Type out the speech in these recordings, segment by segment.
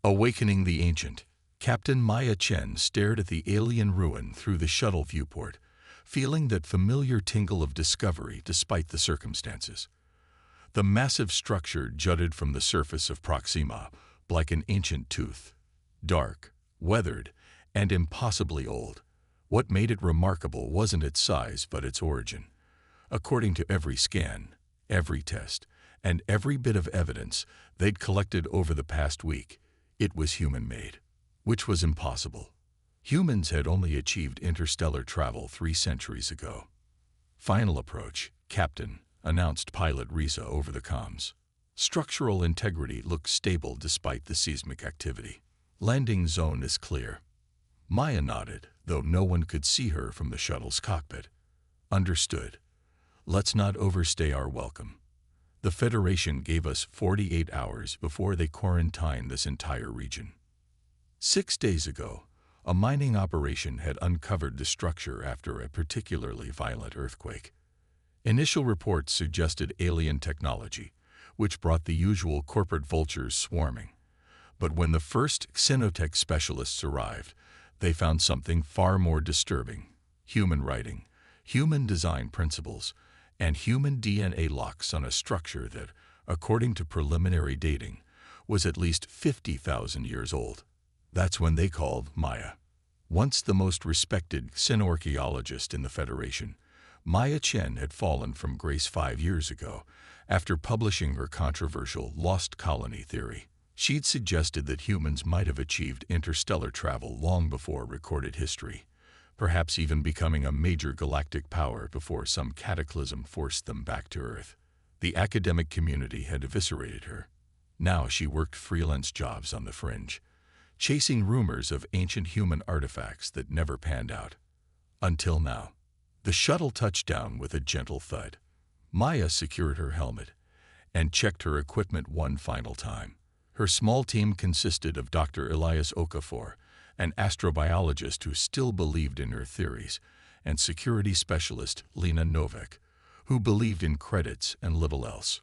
Awakening the Ancient. Captain Maya Chen stared at the alien ruin through the shuttle viewport, feeling that familiar tingle of discovery despite the circumstances. The massive structure jutted from the surface of Proxima like an ancient tooth. Dark, weathered, and impossibly old. What made it remarkable wasn't its size but its origin. According to every scan, every test, and every bit of evidence they'd collected over the past week, it was human-made, which was impossible. Humans had only achieved interstellar travel 3 centuries ago. Final approach, Captain, announced pilot Riza over the comms. Structural integrity looks stable despite the seismic activity. Landing zone is clear. Maya nodded, though no one could see her from the shuttle's cockpit. Understood. Let's not overstay our welcome. The Federation gave us 48 hours before they quarantined this entire region. 6 days ago, a mining operation had uncovered the structure after a particularly violent earthquake. Initial reports suggested alien technology, which brought the usual corporate vultures swarming. But when the first xenotech specialists arrived, they found something far more disturbing: human writing, human design principles, and human DNA locks on a structure that, according to preliminary dating, was at least 50,000 years old. That's when they called Maya. Once the most respected xenoarchaeologist in the Federation, Maya Chen had fallen from grace 5 years ago after publishing her controversial lost colony theory. She'd suggested that humans might have achieved interstellar travel long before recorded history, perhaps even becoming a major galactic power before some cataclysm forced them back to Earth. The academic community had eviscerated her. Now she worked freelance jobs on the fringe, chasing rumors of ancient human artifacts that never panned out. Until now. The shuttle touched down with a gentle thud. Maya secured her helmet and checked her equipment one final time. Her small team consisted of Dr. Elias Okafor, an astrobiologist who still believed in her theories, and security specialist Lena Novak, who believed in credits and little else.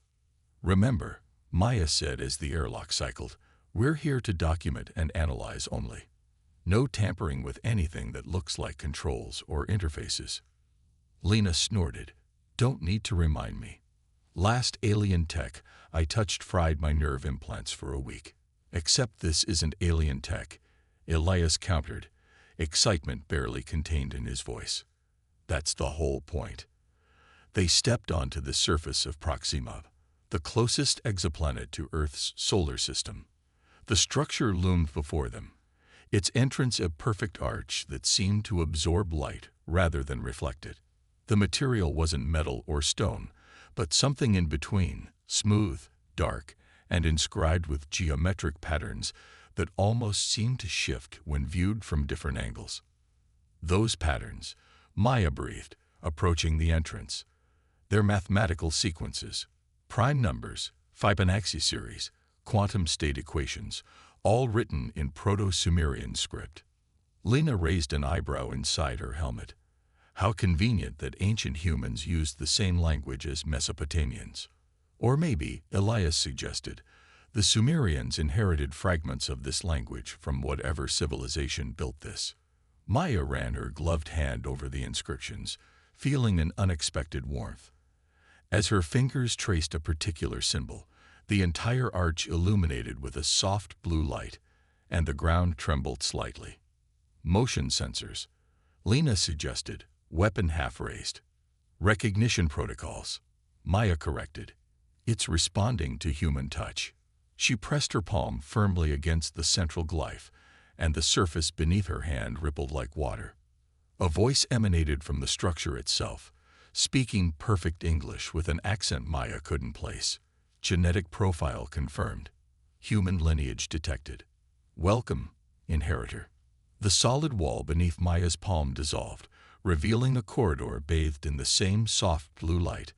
Remember, Maya said as the airlock cycled, we're here to document and analyze only. No tampering with anything that looks like controls or interfaces. Lena snorted. Don't need to remind me. Last alien tech I touched fried my nerve implants for a week. Except this isn't alien tech, Elias countered, excitement barely contained in his voice. That's the whole point. They stepped onto the surface of Proxima, the closest exoplanet to Earth's solar system. The structure loomed before them, its entrance a perfect arch that seemed to absorb light rather than reflect it. The material wasn't metal or stone, but something in between, smooth, dark, and inscribed with geometric patterns that almost seemed to shift when viewed from different angles. Those patterns, Maya breathed, approaching the entrance. Their mathematical sequences, prime numbers, Fibonacci series, quantum state equations, all written in Proto-Sumerian script. Lena raised an eyebrow inside her helmet. How convenient that ancient humans used the same language as Mesopotamians. Or maybe, Elias suggested, the Sumerians inherited fragments of this language from whatever civilization built this. Maya ran her gloved hand over the inscriptions, feeling an unexpected warmth. As her fingers traced a particular symbol, the entire arch illuminated with a soft blue light, and the ground trembled slightly. Motion sensors, Lena suggested, weapon half-raised. Recognition protocols, Maya corrected. It's responding to human touch. She pressed her palm firmly against the central glyph, and the surface beneath her hand rippled like water. A voice emanated from the structure itself, speaking perfect English with an accent Maya couldn't place. Genetic profile confirmed. Human lineage detected. Welcome, inheritor. The solid wall beneath Maya's palm dissolved, revealing a corridor bathed in the same soft blue light.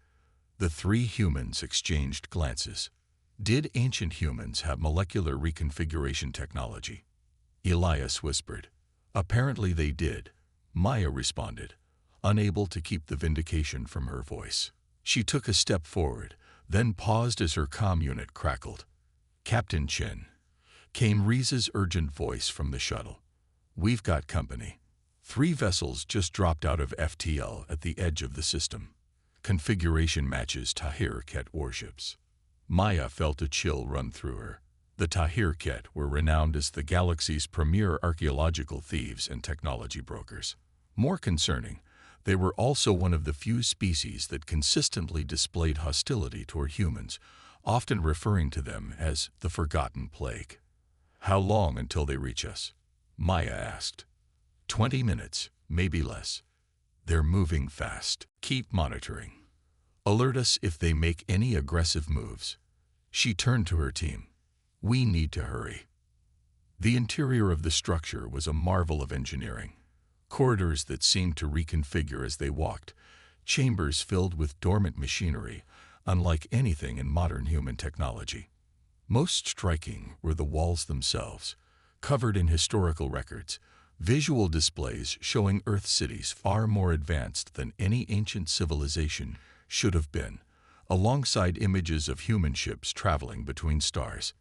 The 3 humans exchanged glances. Did ancient humans have molecular reconfiguration technology? Elias whispered. Apparently they did, Maya responded, unable to keep the vindication from her voice. She took a step forward, then paused as her comm unit crackled. Captain Chen, came Reese's urgent voice from the shuttle. "We've got company. 3 vessels just dropped out of FTL at the edge of the system. Configuration matches Tahir-Ket warships." Maya felt a chill run through her. The Tahir-Ket were renowned as the galaxy's premier archaeological thieves and technology brokers. More concerning, they were also one of the few species that consistently displayed hostility toward humans, often referring to them as the Forgotten Plague. "How long until they reach us?" Maya asked. 20 minutes, maybe less. They're moving fast. Keep monitoring. Alert us if they make any aggressive moves." She turned to her team. "We need to hurry." The interior of the structure was a marvel of engineering. Corridors that seemed to reconfigure as they walked, chambers filled with dormant machinery, unlike anything in modern human technology. Most striking were the walls themselves, covered in historical records, visual displays showing Earth cities far more advanced than any ancient civilization should have been, alongside images of human ships traveling between stars.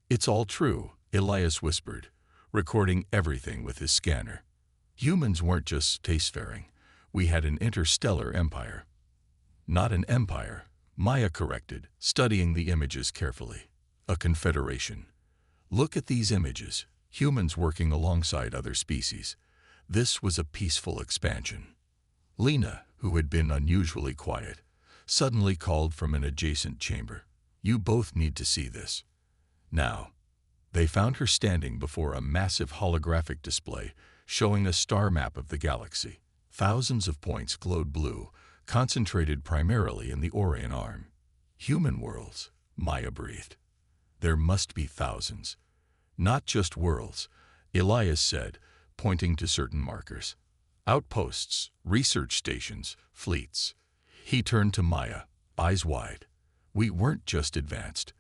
"It's all true," Elias whispered, recording everything with his scanner. "Humans weren't just spacefaring. We had an interstellar empire." "Not an empire," Maya corrected, studying the images carefully. "A confederation. Look at these images, humans working alongside other species. This was a peaceful expansion." Lena, who had been unusually quiet, suddenly called from an adjacent chamber. "You both need to see this." Now, they found her standing before a massive holographic display showing a star map of the galaxy. Thousands of points glowed blue, concentrated primarily in the Orion arm. "Human worlds," Maya breathed. "There must be thousands." "Not just worlds," Elias said, pointing to certain markers. "Outposts, research stations, fleets." He turned to Maya, eyes wide. "We weren't just advanced.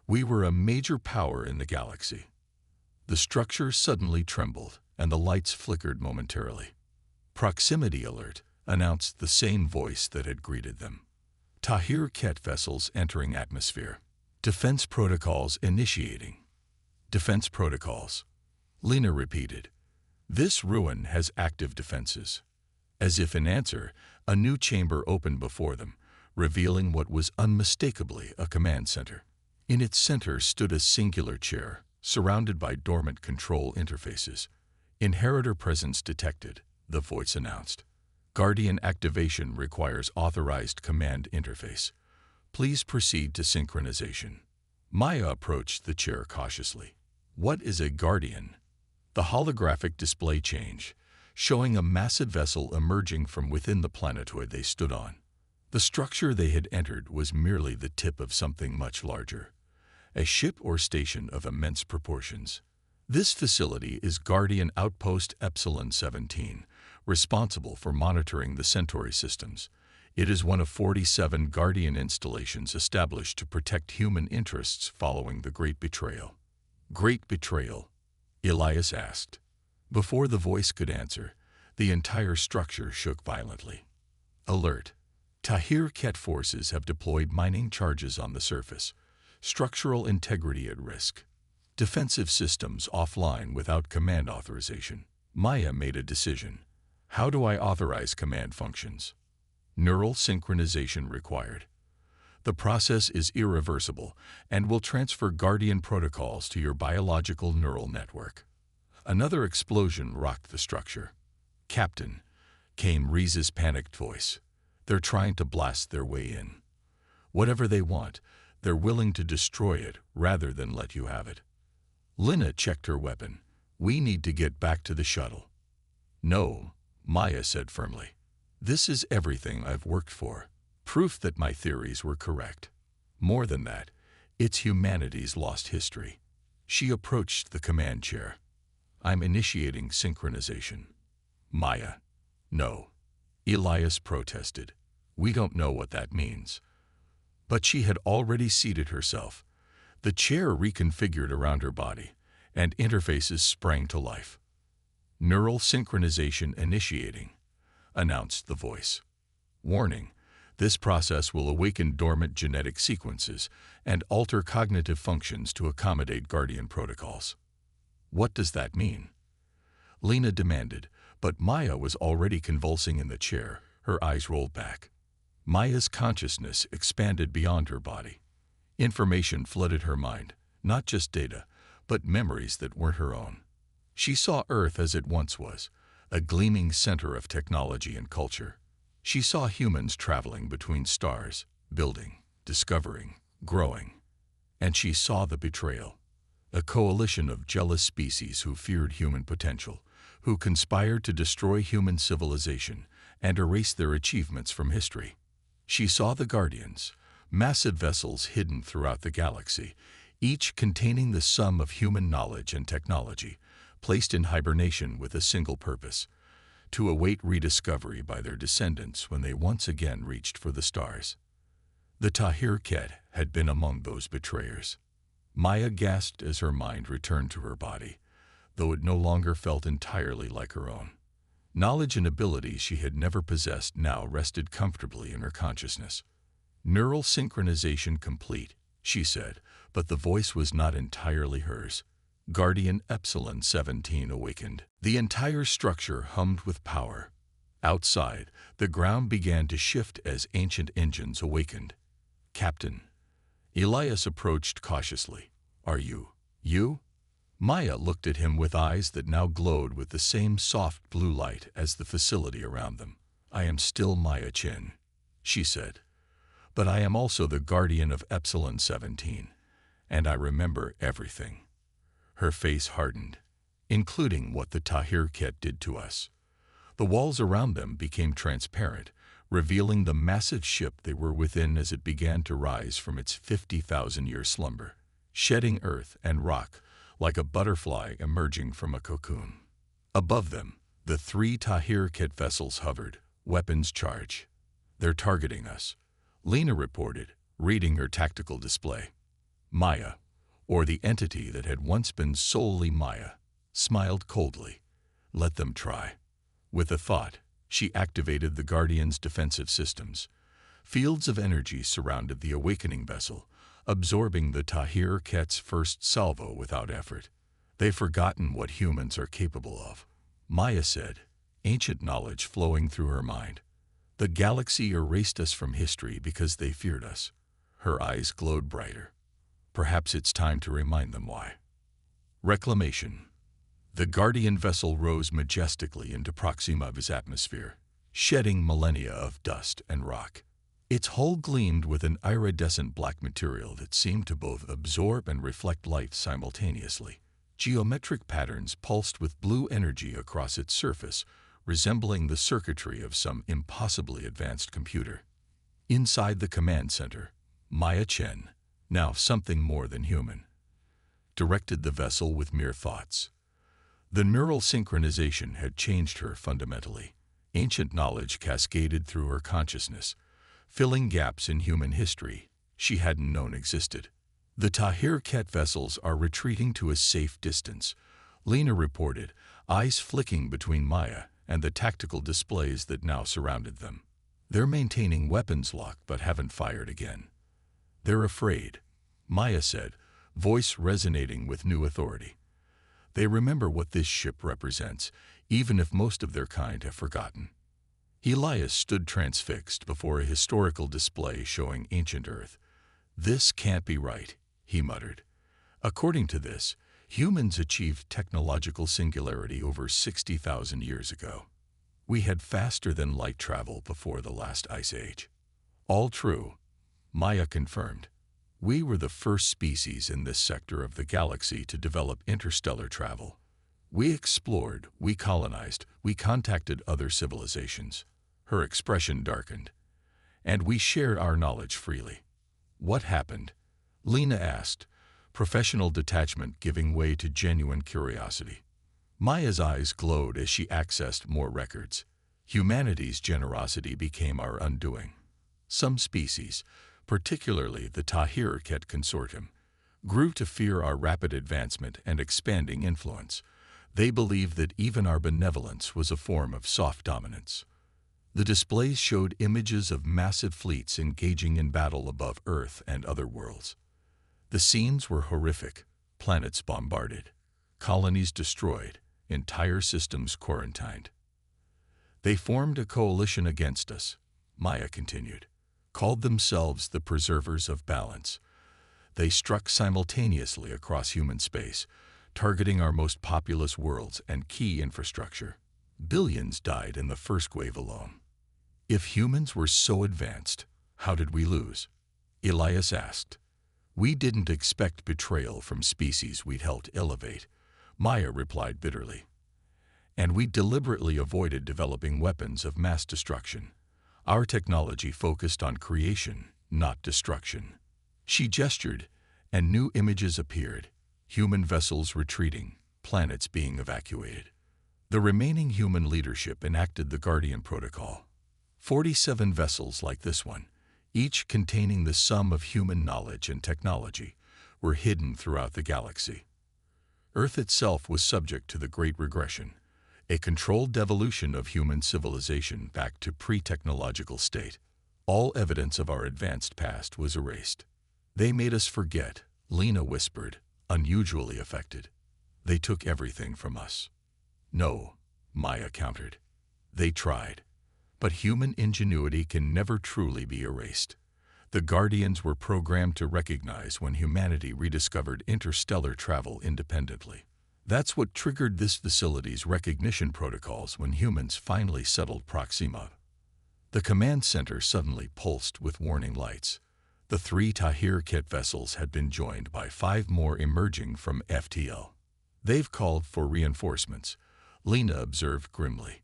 We were a major power in the galaxy." The structure suddenly trembled, and the lights flickered momentarily. "Proximity alert," announced the same voice that had greeted them. "Tahir-Ket vessels entering atmosphere. Defense protocols initiating." "Defense protocols," Lena repeated. "This ruin has active defenses." As if in answer, a new chamber opened before them, revealing what was unmistakably a command center. In its center stood a singular chair, surrounded by dormant control interfaces. "Inheritor presence detected," the voice announced. "Guardian activation requires authorized command interface. Please proceed to synchronization." Maya approached the chair cautiously. "What is a Guardian?" The holographic display changed, showing a massive vessel emerging from within the planetoid they stood on. The structure they had entered was merely the tip of something much larger, a ship or station of immense proportions. "This facility is Guardian Outpost Epsilon 17, responsible for monitoring the Centauri systems. It is one of 47 Guardian installations established to protect human interests following the Great Betrayal." "Great Betrayal?" Elias asked. Before the voice could answer, the entire structure shook violently. "Alert. Tahir-Ket forces have deployed mining charges on the surface. Structural integrity at risk. Defensive systems offline without command authorization." Maya made a decision. "How do I authorize command functions?" "Neural synchronization required. The process is irreversible and will transfer Guardian protocols to your biological neural network." Another explosion rocked the structure. "Captain," came Reese's panicked voice. "They're trying to blast their way in. Whatever they want, they're willing to destroy it rather than let you have it." Lena checked her weapon. "We need to get back to the shuttle." "No," Maya said firmly. "This is everything I've worked for. Proof that my theories were correct. More than that, it's humanity's lost history." She approached the command chair. "I'm initiating synchronization." "Maya." "No." Elias protested. "We don't know what that means." But she had already seated herself. The chair reconfigured around her body, and interfaces sprang to life. "Neural synchronization initiating," announced the voice. "Warning, this process will awaken dormant genetic sequences and alter cognitive functions to accommodate Guardian protocols." What does that mean? Lena demanded, but Maya was already convulsing in the chair, her eyes rolled back. Maya's consciousness expanded beyond her body. Information flooded her mind, not just data, but memories that weren't her own. She saw Earth as it once was, a gleaming center of technology and culture. She saw humans traveling between stars, building, discovering, growing. And she saw the betrayal, a coalition of jealous species who feared human potential, who conspired to destroy human civilization and erase their achievements from history. She saw the Guardians, massive vessels hidden throughout the galaxy, each containing the sum of human knowledge and technology, placed in hibernation with a single purpose: to await rediscovery by their descendants when they once again reached for the stars. The Tahir-Ket had been among those betrayers. Maya gasped as her mind returned to her body, though it no longer felt entirely like her own. Knowledge and abilities she had never possessed now rested comfortably in her consciousness. "Neural synchronization complete," she said, but the voice was not entirely hers. Guardian Epsilon 17 awakened. The entire structure hummed with power. Outside, the ground began to shift as ancient engines awakened. "Captain." Elias approached cautiously. "Are you? Maya looked at him with eyes that now glowed with the same soft blue light as the facility around them. "I am still Maya Chen," she said. "But I am also the guardian of Epsilon 17, and I remember everything." Her face hardened, including what the Tahir-Ket did to us. The walls around them became transparent, revealing the massive ship they were within as it began to rise from its 50,000-year slumber, shedding earth and rock like a butterfly emerging from a cocoon. Above them, the 3 Tahir-Ket vessels hovered, weapons charged. "They're targeting us," Lena reported, reading her tactical display. Maya, or the entity that had once been solely Maya, smiled coldly. "Let them try." With a thought, she activated the Guardian's defensive systems. Fields of energy surrounded the awakening vessel, absorbing the Tahir-Ket's first salvo without effort. "They've forgotten what humans are capable of," Maya said, ancient knowledge flowing through her mind. "The galaxy erased us from history because they feared us." Her eyes glowed brighter. "Perhaps it's time to remind them why." Reclamation. The Guardian vessel rose majestically into Proxima of his atmosphere, shedding millennia of dust and rock. Its hull gleamed with an iridescent black material that seemed to both absorb and reflect light simultaneously. Geometric patterns pulsed with blue energy across its surface, resembling the circuitry of some impossibly advanced computer. Inside the command center, Maya Chen, now something more than human, directed the vessel with mere thoughts. The neural synchronization had changed her fundamentally. Ancient knowledge cascaded through her consciousness, filling gaps in human history she hadn't known existed. "The Tahir-Ket vessels are retreating to a safe distance," Lena reported, eyes flicking between Maya and the tactical displays that now surrounded them. "They're maintaining weapons lock but haven't fired again." "They're afraid," Maya said, voice resonating with new authority. "They remember what this ship represents, even if most of their kind have forgotten." Elias stood transfixed before a historical display showing ancient Earth. "This can't be right," he muttered. "According to this, humans achieved technological singularity over 60,000 years ago. We had faster-than-light travel before the last ice age." "All true," Maya confirmed. "We were the first species in this sector of the galaxy to develop interstellar travel. We explored, we colonized, we contacted other civilizations." Her expression darkened. "And we shared our knowledge freely." "What happened?" Lena asked, professional detachment giving way to genuine curiosity. Maya's eyes glowed as she accessed more records. "Humanity's generosity became our undoing. Some species, particularly the Tahir-Ket consortium, grew to fear our rapid advancement and expanding influence. They believed that even our benevolence was a form of soft dominance." The displays showed images of massive fleets engaging in battle above Earth and other worlds. The scenes were horrific, planets bombarded, colonies destroyed, entire systems quarantined. They formed a coalition against us, Maya continued, called themselves the preservers of balance. They struck simultaneously across human space, targeting our most populous worlds and key infrastructure. Billions died in the first wave alone. If humans were so advanced, how did we lose? Elias asked. We didn't expect betrayal from species we'd helped elevate, Maya replied bitterly. And we deliberately avoided developing weapons of mass destruction. Our technology focused on creation, not destruction. She gestured, and new images appeared, human vessels retreating, planets being evacuated. The remaining human leadership enacted the Guardian Protocol. 47 vessels like this one, each containing the sum of human knowledge and technology, were hidden throughout the galaxy. Earth itself was subject to the Great Regression, a controlled devolution of human civilization back to pre-technological state. All evidence of our advanced past was erased. They made us forget, Lena whispered, unusually affected. They took everything from us. No, Maya countered. They tried. But human ingenuity can never truly be erased. The Guardians were programmed to recognize when humanity rediscovered interstellar travel independently. That's what triggered this facility's recognition protocols when humans finally settled Proxima. The command center suddenly pulsed with warning lights. The 3 Tahir-Ket vessels had been joined by 5 more emerging from FTL. They've called for reinforcements, Lena observed grimly.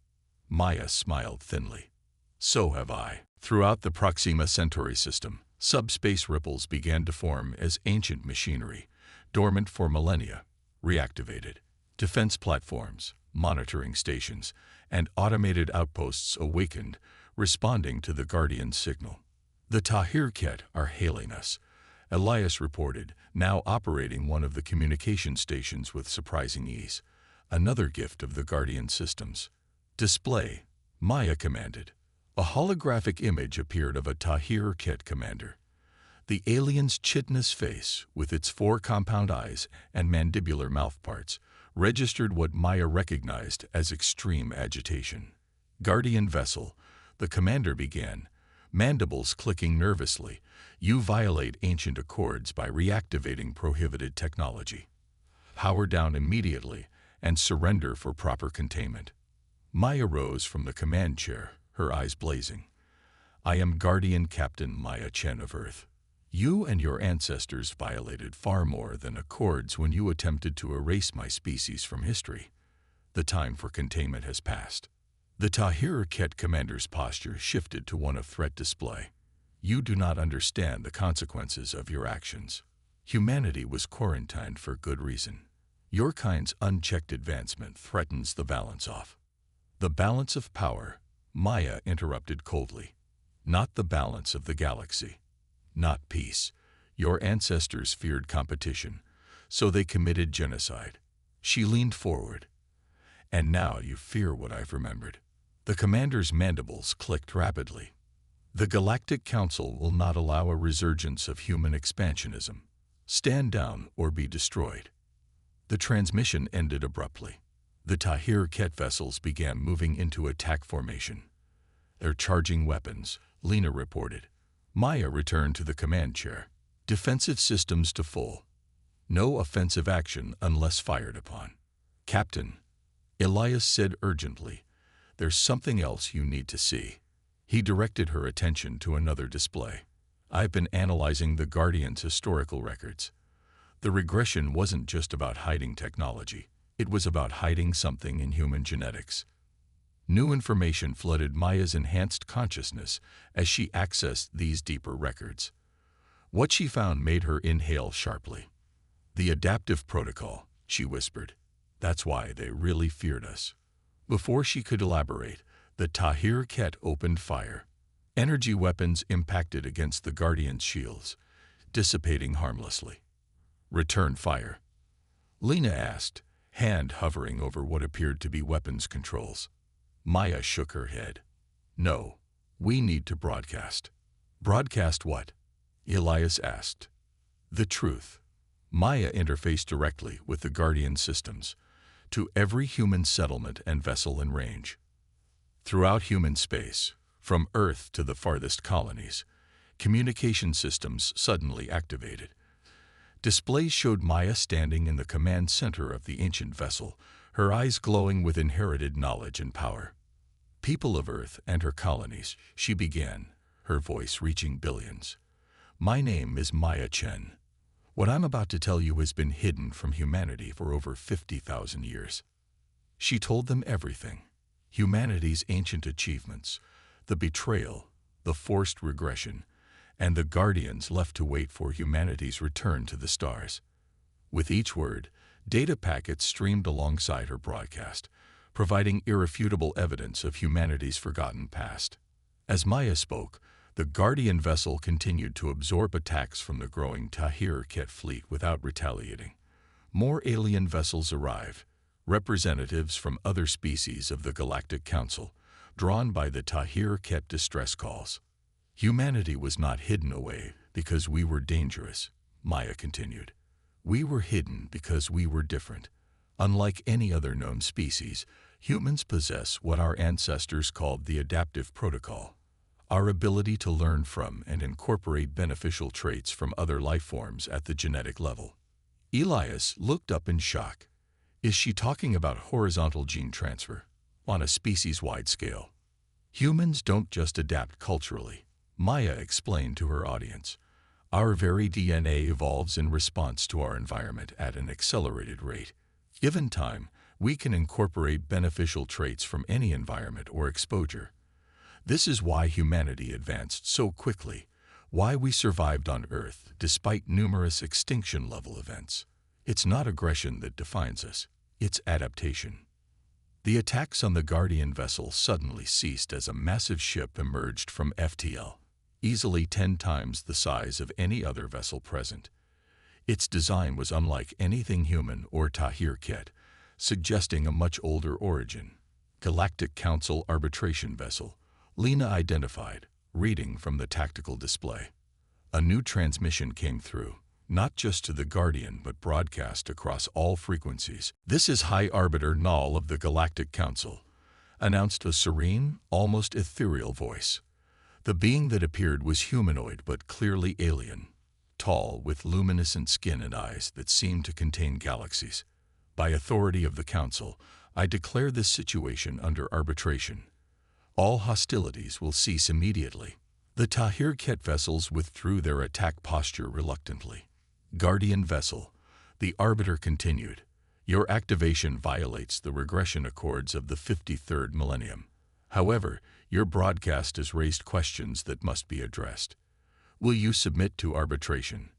Maya smiled thinly. So have I. Throughout the Proxima Centauri system, subspace ripples began to form as ancient machinery, dormant for millennia, reactivated. Defense platforms, monitoring stations, and automated outposts awakened, responding to the Guardian's signal. The Tahir-Ket are hailing us, Elias reported, now operating one of the communication stations with surprising ease, another gift of the Guardian systems. Display, Maya commanded. A holographic image appeared of a Tahir-Ket commander. The alien's chitinous face, with its 4 compound eyes and mandibular mouthparts, registered what Maya recognized as extreme agitation. Guardian vessel, the commander began, mandibles clicking nervously. You violate ancient accords by reactivating prohibited technology. Power down immediately and surrender for proper containment. Maya rose from the command chair, her eyes blazing. I am Guardian Captain Maya Chen of Earth. You and your ancestors violated far more than accords when you attempted to erase my species from history. The time for containment has passed. The Tahir-Ket commander's posture shifted to one of threat display. You do not understand the consequences of your actions. Humanity was quarantined for good reason. Your kind's unchecked advancement threatens the balance off. The balance of power, Maya interrupted coldly. Not the balance of the galaxy. Not peace. Your ancestors feared competition, so they committed genocide. She leaned forward. And now you fear what I've remembered. The commander's mandibles clicked rapidly. The Galactic Council will not allow a resurgence of human expansionism. Stand down or be destroyed. The transmission ended abruptly. The Tahir-Ket vessels began moving into attack formation. They're charging weapons, Lena reported. Maya returned to the command chair. Defensive systems to full. No offensive action unless fired upon. Captain, Elias said urgently, there's something else you need to see. He directed her attention to another display. I've been analyzing the Guardian's historical records. The regression wasn't just about hiding technology. It was about hiding something in human genetics. New information flooded Maya's enhanced consciousness as she accessed these deeper records. What she found made her inhale sharply. The adaptive protocol, she whispered. That's why they really feared us. Before she could elaborate, the Tahir-Ket opened fire. Energy weapons impacted against the Guardian's shields, dissipating harmlessly. Return fire, Lena asked, hand hovering over what appeared to be weapons controls. Maya shook her head. No, we need to broadcast. Broadcast what? Elias asked. The truth. Maya interfaced directly with the Guardian systems, to every human settlement and vessel in range. Throughout human space, from Earth to the farthest colonies, communication systems suddenly activated. Displays showed Maya standing in the command center of the ancient vessel, her eyes glowing with inherited knowledge and power. "People of Earth and her colonies," she began, her voice reaching billions. "My name is Maya Chen. What I'm about to tell you has been hidden from humanity for over 50,000 years." She told them everything: humanity's ancient achievements, the betrayal, the forced regression, and the guardians left to wait for humanity's return to the stars. With each word, data packets streamed alongside her broadcast, providing irrefutable evidence of humanity's forgotten past. As Maya spoke, the Guardian vessel continued to absorb attacks from the growing Tahir-Ket fleet without retaliating. More alien vessels arrived, representatives from other species of the Galactic Council, drawn by the Tahir-Ket distress calls. "Humanity was not hidden away because we were dangerous," Maya continued. "We were hidden because we were different. Unlike any other known species, humans possess what our ancestors called the adaptive protocol, our ability to learn from and incorporate beneficial traits from other life forms at the genetic level." Elias looked up in shock. Is she talking about horizontal gene transfer on a species-wide scale? "Humans don't just adapt culturally," Maya explained to her audience. "Our very DNA evolves in response to our environment at an accelerated rate. Given time, we can incorporate beneficial traits from any environment or exposure. This is why humanity advanced so quickly, why we survived on Earth despite numerous extinction-level events. It's not aggression that defines us, it's adaptation." The attacks on the Guardian vessel suddenly ceased as a massive ship emerged from FTL, easily 10 times the size of any other vessel present. Its design was unlike anything human or Tahir-Ket, suggesting a much older origin. "Galactic Council arbitration vessel," Lena identified, reading from the tactical display. A new transmission came through, not just to the Guardian but broadcast across all frequencies. "This is High Arbiter Null of the Galactic Council," announced a serene, almost ethereal voice. The being that appeared was humanoid but clearly alien, tall, with luminescent skin and eyes that seemed to contain galaxies. "By authority of the Council, I declare this situation under arbitration. All hostilities will cease immediately." The Tahir-Ket vessels withdrew their attack posture reluctantly. "Guardian vessel," the Arbiter continued, "your activation violates the regression accords of the 53rd millennium. However, your broadcast has raised questions that must be addressed. Will you submit to arbitration?"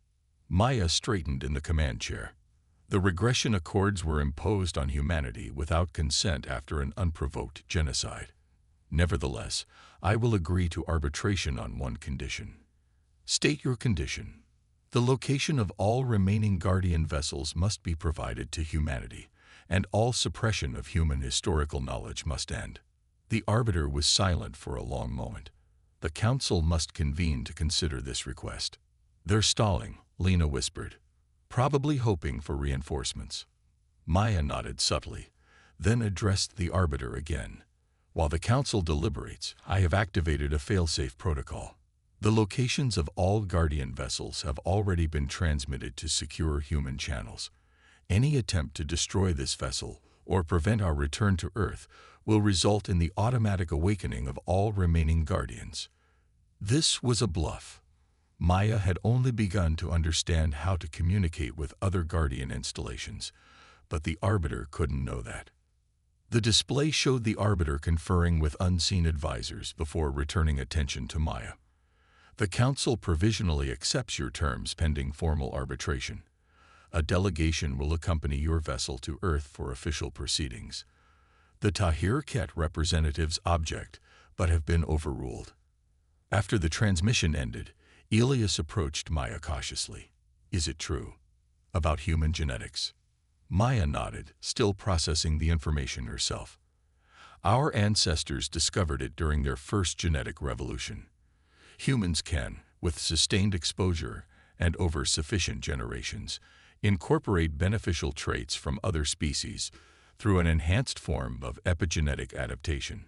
Maya straightened in the command chair. The regression accords were imposed on humanity without consent after an unprovoked genocide. "Nevertheless, I will agree to arbitration on one condition." "State your condition." "The location of all remaining Guardian vessels must be provided to humanity, and all suppression of human historical knowledge must end." The Arbiter was silent for a long moment. "The Council must convene to consider this request." "They're stalling," Lena whispered, "probably hoping for reinforcements." Maya nodded subtly, then addressed the Arbiter again. "While the Council deliberates, I have activated a failsafe protocol. The locations of all Guardian vessels have already been transmitted to secure human channels. Any attempt to destroy this vessel or prevent our return to Earth will result in the automatic awakening of all remaining Guardians." This was a bluff. Maya had only begun to understand how to communicate with other Guardian installations, but the Arbiter couldn't know that. The display showed the Arbiter conferring with unseen advisors before returning attention to Maya. "The Council provisionally accepts your terms pending formal arbitration. A delegation will accompany your vessel to Earth for official proceedings. The Tahir-Ket representatives object, but have been overruled." After the transmission ended, Elias approached Maya cautiously. "Is it true? About human genetics?" Maya nodded, still processing the information herself. "Our ancestors discovered it during their first genetic revolution. Humans can, with sustained exposure and over sufficient generations, incorporate beneficial traits from other species through an enhanced form of epigenetic adaptation.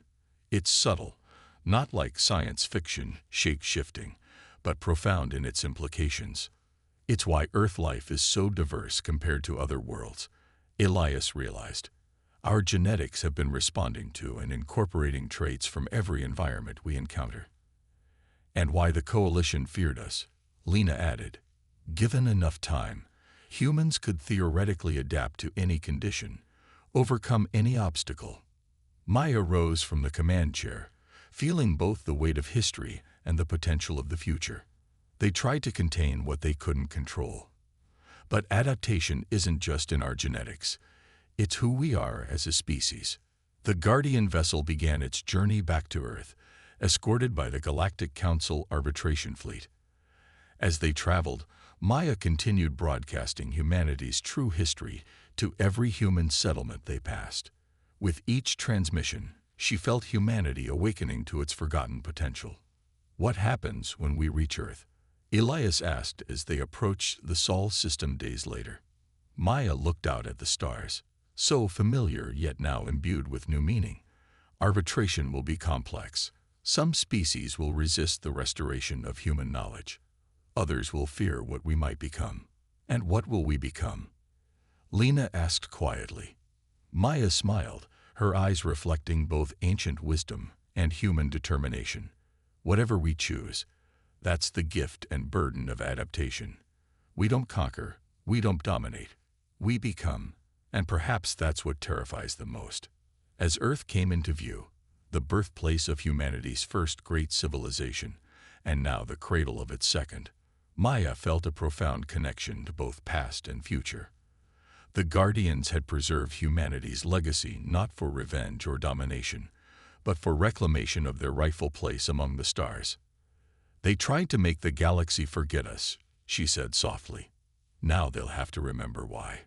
It's subtle, not like science fiction, shape-shifting, but profound in its implications. It's why Earth life is so diverse compared to other worlds, Elias realized. Our genetics have been responding to and incorporating traits from every environment we encounter. And why the coalition feared us, Lena added. Given enough time, humans could theoretically adapt to any condition, overcome any obstacle. Maya rose from the command chair, feeling both the weight of history and the potential of the future. They tried to contain what they couldn't control. But adaptation isn't just in our genetics. It's who we are as a species. The Guardian vessel began its journey back to Earth, escorted by the Galactic Council arbitration fleet. As they traveled, Maya continued broadcasting humanity's true history to every human settlement they passed. With each transmission, she felt humanity awakening to its forgotten potential. What happens when we reach Earth? Elias asked as they approached the Sol system days later. Maya looked out at the stars, so familiar yet now imbued with new meaning. Arbitration will be complex. Some species will resist the restoration of human knowledge. Others will fear what we might become. And what will we become? Lena asked quietly. Maya smiled, her eyes reflecting both ancient wisdom and human determination. Whatever we choose, that's the gift and burden of adaptation. We don't conquer, we don't dominate, we become, and perhaps that's what terrifies them most. As Earth came into view, the birthplace of humanity's first great civilization, and now the cradle of its second, Maya felt a profound connection to both past and future. The Guardians had preserved humanity's legacy not for revenge or domination, but for reclamation of their rightful place among the stars. They tried to make the galaxy forget us, she said softly. Now they'll have to remember why.